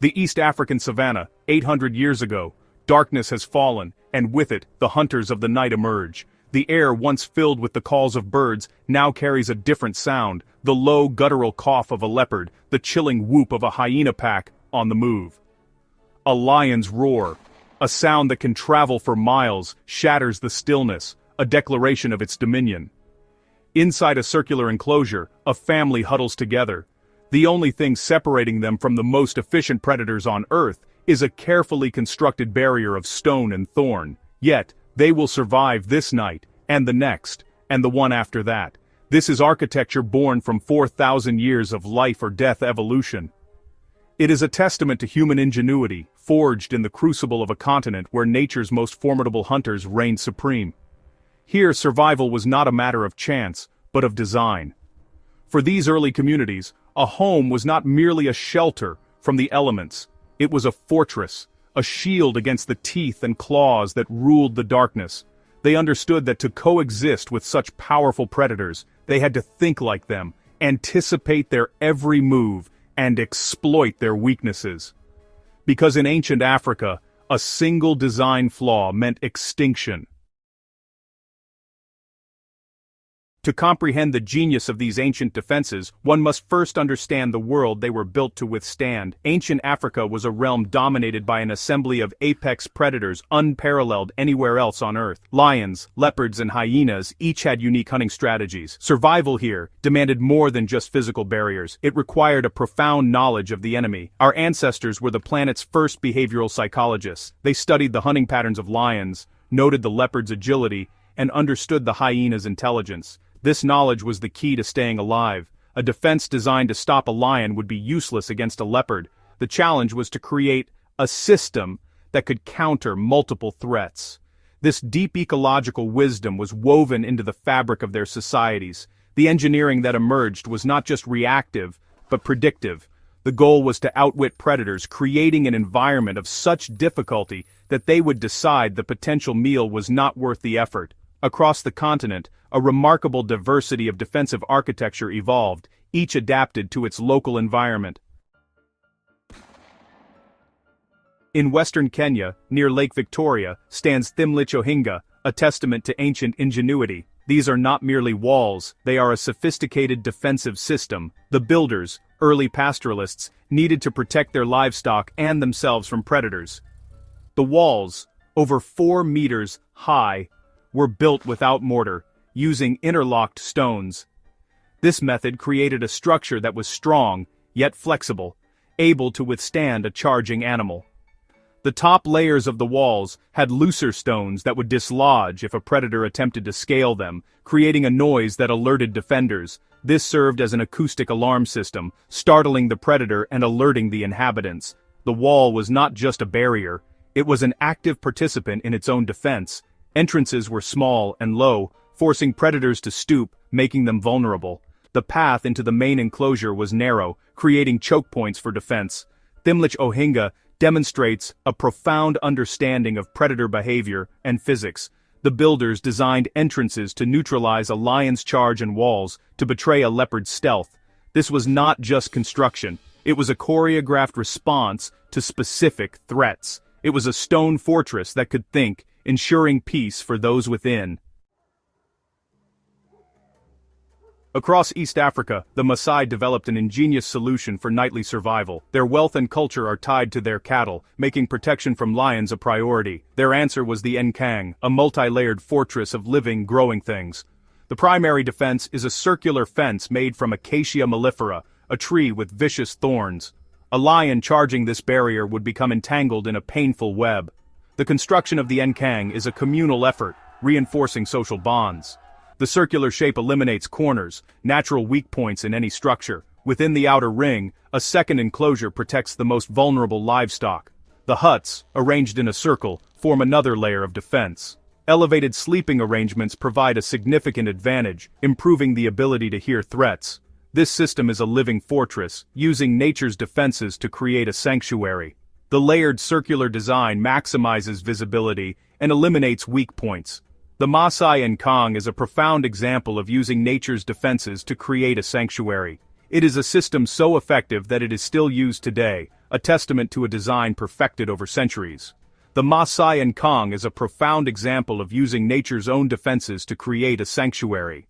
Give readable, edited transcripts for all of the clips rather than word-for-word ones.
The East African savanna, 800 years ago, darkness has fallen, and with it, the hunters of the night emerge. The air once filled with the calls of birds now carries a different sound, the low guttural cough of a leopard, the chilling whoop of a hyena pack on the move. A lion's roar, a sound that can travel for miles, shatters the stillness, a declaration of its dominion. Inside a circular enclosure, a family huddles together. The only thing separating them from the most efficient predators on Earth is a carefully constructed barrier of stone and thorn. Yet, they will survive this night, and the next, and the one after that. This is architecture born from 4,000 years of life or death evolution. It is a testament to human ingenuity, forged in the crucible of a continent where nature's most formidable hunters reigned supreme. Here survival was not a matter of chance, but of design. For these early communities, a home was not merely a shelter from the elements, it was a fortress, a shield against the teeth and claws that ruled the darkness. They understood that to coexist with such powerful predators, they had to think like them, anticipate their every move, and exploit their weaknesses. Because in ancient Africa, a single design flaw meant extinction. To comprehend the genius of these ancient defenses, one must first understand the world they were built to withstand. Ancient Africa was a realm dominated by an assembly of apex predators unparalleled anywhere else on Earth. Lions, leopards, and hyenas each had unique hunting strategies. Survival here demanded more than just physical barriers. It required a profound knowledge of the enemy. Our ancestors were the planet's first behavioral psychologists. They studied the hunting patterns of lions, noted the leopard's agility, and understood the hyena's intelligence. This knowledge was the key to staying alive. A defense designed to stop a lion would be useless against a leopard. The challenge was to create a system that could counter multiple threats. This deep ecological wisdom was woven into the fabric of their societies. The engineering that emerged was not just reactive, but predictive. The goal was to outwit predators, creating an environment of such difficulty that they would decide the potential meal was not worth the effort. Across the continent, a remarkable diversity of defensive architecture evolved, each adapted to its local environment. In western Kenya, near Lake Victoria, stands Thimlich Ohinga, a testament to ancient ingenuity. These are not merely walls, they are a sophisticated defensive system. The builders, early pastoralists, needed to protect their livestock and themselves from predators. The walls, over 4 meters high, were built without mortar, using interlocked stones. This method created a structure that was strong, yet flexible, able to withstand a charging animal. The top layers of the walls had looser stones that would dislodge if a predator attempted to scale them, creating a noise that alerted defenders. This served as an acoustic alarm system, startling the predator and alerting the inhabitants. The wall was not just a barrier, it was an active participant in its own defense. Entrances were small and low, forcing predators to stoop, making them vulnerable. The path into the main enclosure was narrow, creating choke points for defense. Thimlich Ohinga demonstrates a profound understanding of predator behavior and physics. The builders designed entrances to neutralize a lion's charge and walls to betray a leopard's stealth. This was not just construction, it was a choreographed response to specific threats. It was a stone fortress that could think, ensuring peace for those within. Across East Africa, the Maasai developed an ingenious solution for nightly survival. Their wealth and culture are tied to their cattle, making protection from lions a priority. Their answer was the Nkang, a multi-layered fortress of living, growing things. The primary defense is a circular fence made from Acacia mellifera, a tree with vicious thorns. A lion charging this barrier would become entangled in a painful web. The construction of the Nkang is a communal effort, reinforcing social bonds. The circular shape eliminates corners, natural weak points in any structure. Within the outer ring, a second enclosure protects the most vulnerable livestock. The huts, arranged in a circle, form another layer of defense. Elevated sleeping arrangements provide a significant advantage, improving the ability to hear threats. This system is a living fortress, using nature's defenses to create a sanctuary. The layered circular design maximizes visibility and eliminates weak points. The Maasai Nkang is a profound example of using nature's defenses to create a sanctuary. It is a system so effective that it is still used today, a testament to a design perfected over centuries. The Masayan Kong is a profound example of using nature's own defenses to create a sanctuary.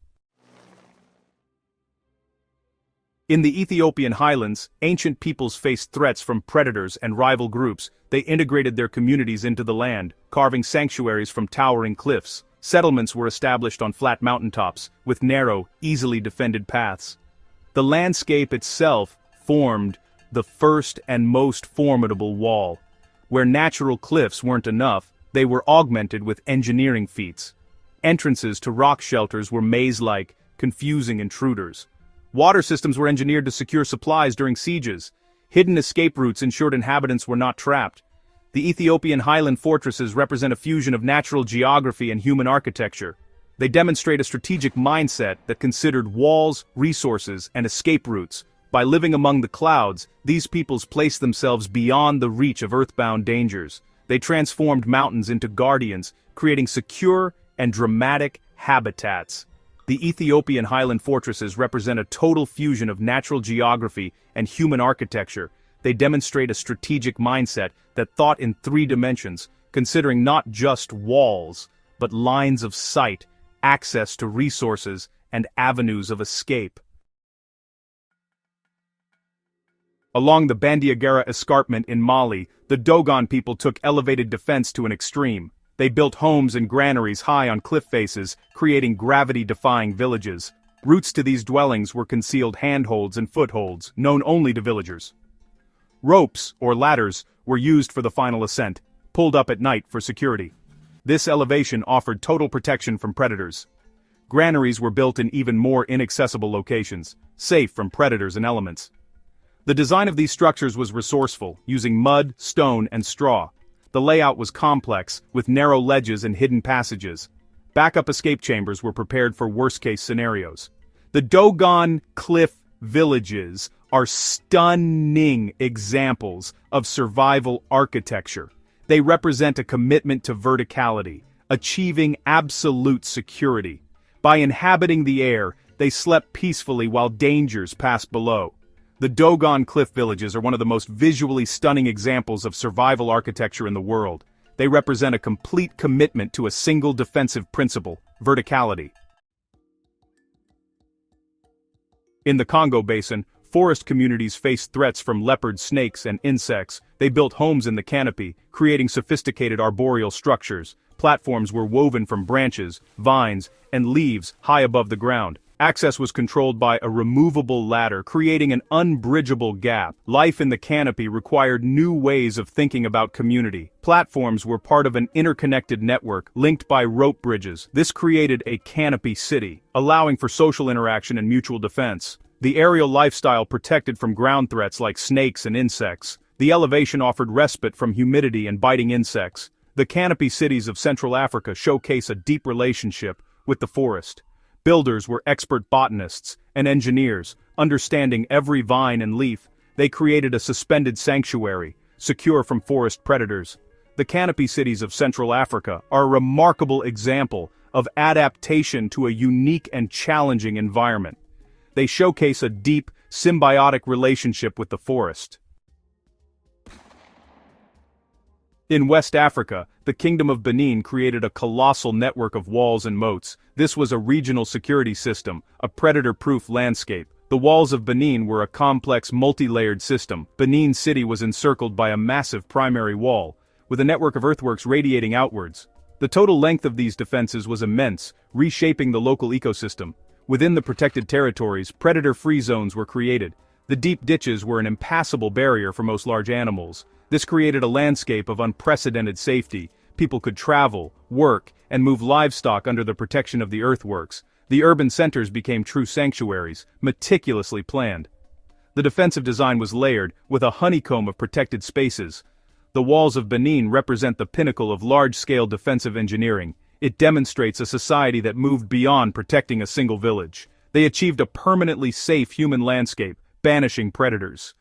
In the Ethiopian highlands, ancient peoples faced threats from predators and rival groups. They integrated their communities into the land, carving sanctuaries from towering cliffs. Settlements were established on flat mountaintops, with narrow, easily defended paths. The landscape itself formed the first and most formidable wall. Where natural cliffs weren't enough, they were augmented with engineering feats. Entrances to rock shelters were maze-like, confusing intruders. Water systems were engineered to secure supplies during sieges. Hidden escape routes ensured inhabitants were not trapped. The Ethiopian highland fortresses represent a fusion of natural geography and human architecture. They demonstrate a strategic mindset that considered walls, resources, and escape routes. By living among the clouds, these peoples placed themselves beyond the reach of earthbound dangers. They transformed mountains into guardians, creating secure and dramatic habitats. The Ethiopian highland fortresses represent a total fusion of natural geography and human architecture. They demonstrate a strategic mindset that thought in 3 dimensions, considering not just walls, but lines of sight, access to resources, and avenues of escape. Along the Bandiagara escarpment in Mali, the Dogon people took elevated defense to an extreme. They built homes and granaries high on cliff faces, creating gravity-defying villages. Routes to these dwellings were concealed handholds and footholds, known only to villagers. Ropes, or ladders, were used for the final ascent, pulled up at night for security. This elevation offered total protection from predators. Granaries were built in even more inaccessible locations, safe from predators and elements. The design of these structures was resourceful, using mud, stone, and straw. The layout was complex, with narrow ledges and hidden passages. Backup escape chambers were prepared for worst-case scenarios. The Dogon cliff villages are stunning examples of survival architecture. They represent a commitment to verticality, achieving absolute security. By inhabiting the air, they slept peacefully while dangers passed below. The Dogon cliff villages are one of the most visually stunning examples of survival architecture in the world. They represent a complete commitment to a single defensive principle: verticality. In the Congo Basin, forest communities faced threats from leopard snakes and insects. They built homes in the canopy, creating sophisticated arboreal structures. Platforms were woven from branches, vines, and leaves high above the ground. Access was controlled by a removable ladder, creating an unbridgeable gap. Life in the canopy required new ways of thinking about community. Platforms were part of an interconnected network, linked by rope bridges. This created a canopy city, allowing for social interaction and mutual defense. The aerial lifestyle protected from ground threats like snakes and insects. The elevation offered respite from humidity and biting insects. The canopy cities of Central Africa showcase a deep relationship with the forest. Builders were expert botanists and engineers, understanding every vine and leaf. They created a suspended sanctuary, secure from forest predators. The canopy cities of Central Africa are a remarkable example of adaptation to a unique and challenging environment. They showcase a deep, symbiotic relationship with the forest. In West Africa, the Kingdom of Benin created a colossal network of walls and moats. This was a regional security system, a predator-proof landscape. The walls of Benin were a complex, multi-layered system. Benin City was encircled by a massive primary wall, with a network of earthworks radiating outwards. The total length of these defenses was immense, reshaping the local ecosystem. Within the protected territories, predator-free zones were created. The deep ditches were an impassable barrier for most large animals. This created a landscape of unprecedented safety. People could travel, work, and move livestock under the protection of the earthworks. The urban centers became true sanctuaries, meticulously planned. The defensive design was layered, with a honeycomb of protected spaces. The walls of Benin represent the pinnacle of large-scale defensive engineering. It demonstrates a society that moved beyond protecting a single village. They achieved a permanently safe human landscape, banishing predators.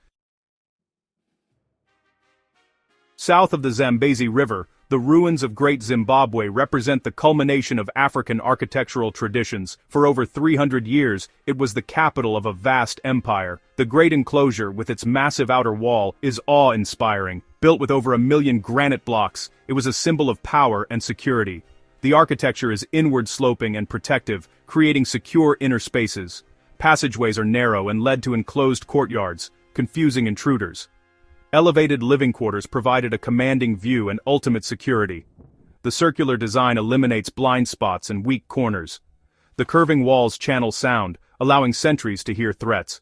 South of the Zambezi River, The ruins of Great Zimbabwe represent the culmination of African architectural traditions. For over 300 years, it was the capital of a vast empire. The great enclosure, with its massive outer wall, is awe-inspiring. Built with over 1 million granite blocks, it was a symbol of power and security. The architecture is inward-sloping and protective, creating secure inner spaces. Passageways are narrow and led to enclosed courtyards, confusing intruders. Elevated living quarters provided a commanding view and ultimate security. The circular design eliminates blind spots and weak corners. The curving walls channel sound, allowing sentries to hear threats.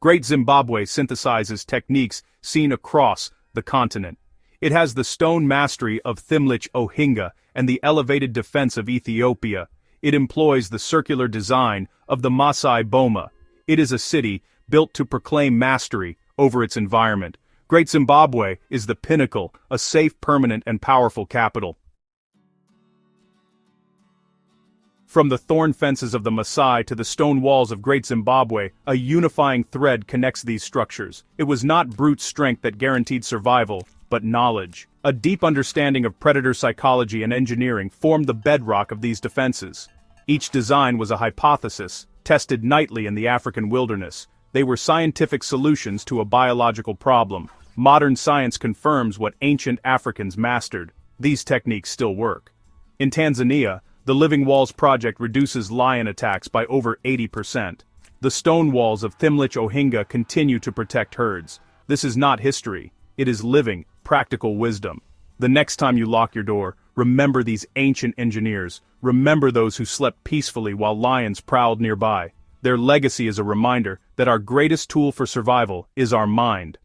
Great Zimbabwe synthesizes techniques seen across the continent. It has the stone mastery of Thimlich Ohinga and the elevated defense of Ethiopia. It employs the circular design of the Masai Boma. It is a city built to proclaim mastery over its environment. Great Zimbabwe is the pinnacle, a safe, permanent, and powerful capital. From the thorn fences of the Maasai to the stone walls of Great Zimbabwe, a unifying thread connects these structures. It was not brute strength that guaranteed survival, but knowledge. A deep understanding of predator psychology and engineering formed the bedrock of these defenses. Each design was a hypothesis, tested nightly in the African wilderness. They were scientific solutions to a biological problem. Modern science confirms what ancient Africans mastered. These techniques still work. In Tanzania, the Living Walls project reduces lion attacks by over 80%. The stone walls of Thimlich Ohinga continue to protect herds. This is not history. It is living, practical wisdom. The next time you lock your door, remember these ancient engineers. Remember those who slept peacefully while lions prowled nearby. Their legacy is a reminder that our greatest tool for survival is our mind.